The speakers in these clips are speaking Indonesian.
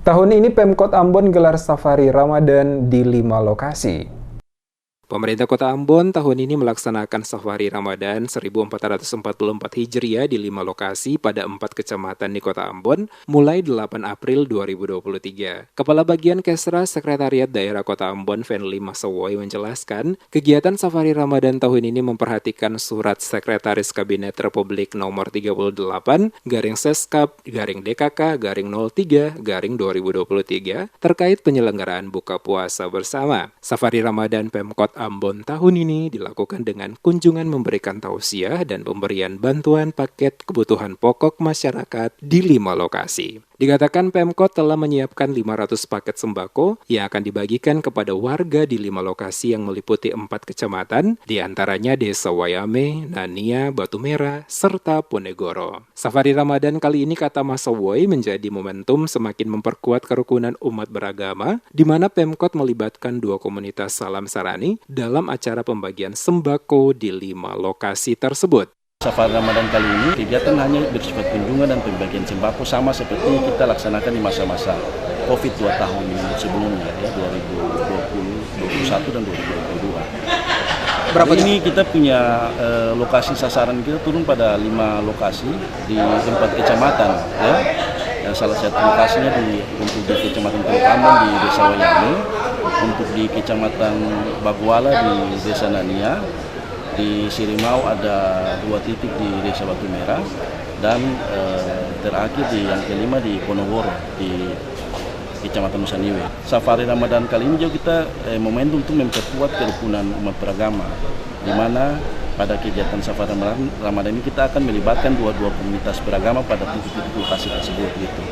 Tahun ini Pemkot Ambon gelar safari Ramadan di 5 lokasi. Pemerintah Kota Ambon tahun ini melaksanakan safari Ramadan 1444 Hijriah di 5 lokasi pada 4 kecamatan di Kota Ambon mulai 8 April 2023. Kepala Bagian Kesra Sekretariat Daerah Kota Ambon, Fenli Masawoy, menjelaskan, kegiatan safari Ramadan tahun ini memperhatikan surat Sekretaris Kabinet Republik nomor 38 Seskap DKK 03 2023 terkait penyelenggaraan buka puasa bersama. Safari Ramadan Pemkot Ambon tahun ini dilakukan dengan kunjungan memberikan tausiah dan pemberian bantuan paket kebutuhan pokok masyarakat di 5 lokasi. Dikatakan Pemkot telah menyiapkan 500 paket sembako yang akan dibagikan kepada warga di 5 lokasi yang meliputi 4 kecamatan, di antaranya Desa Wayame, Nania, Batu Merah, serta Ponegoro. Safari Ramadan kali ini, kata Mas Sawoy, menjadi momentum semakin memperkuat kerukunan umat beragama, di mana Pemkot melibatkan 2 komunitas Salam Sarani dalam acara pembagian sembako di 5 lokasi tersebut. Safari Ramadan kali ini kegiatan hanya bersifat kunjungan dan pembagian sembako sama seperti kita laksanakan di masa-masa COVID 2 tahun sebelumnya, ya 2020, 2021 dan 2022. Berapa ini kita punya lokasi sasaran, kita turun pada 5 lokasi di 4 kecamatan, ya. Salah satu lokasinya untuk di Kecamatan Teluk Ambon di Desa Wayame, untuk di Kecamatan Baguala di Desa Nania. Di Sirimau ada 2 titik di Desa Batu Merah, dan terakhir yang kelima di Ponegoro di Kecamatan Nusa Niwe. Safari Ramadan kali ini juga kita momentum untuk memperkuat kerukunan umat beragama, di mana pada kegiatan Safari Ramadan ini kita akan melibatkan 2 komunitas beragama pada titik-titik lokasi tersebut. Gitu.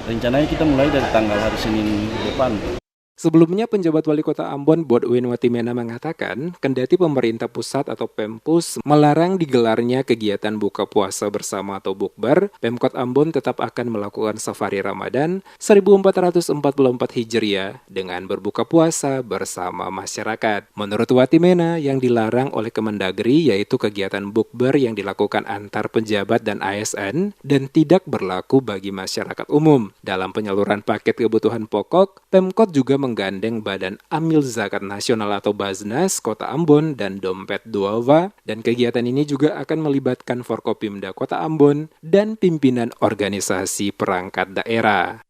Rencananya kita mulai dari tanggal hari Senin depan. Sebelumnya, penjabat Wali Kota Ambon, Bodwin Watimena, mengatakan, kendati pemerintah pusat atau Pempus melarang digelarnya kegiatan buka puasa bersama atau bukber, Pemkot Ambon tetap akan melakukan safari Ramadan 1444 Hijriah dengan berbuka puasa bersama masyarakat. Menurut Watimena, yang dilarang oleh Kemendagri yaitu kegiatan bukber yang dilakukan antar pejabat dan ASN dan tidak berlaku bagi masyarakat umum. Dalam penyaluran paket kebutuhan pokok, Pemkot juga menggandeng Badan Amil Zakat Nasional atau Baznas Kota Ambon dan Dompet Duawa, dan kegiatan ini juga akan melibatkan Forkopimda Kota Ambon dan pimpinan organisasi perangkat daerah.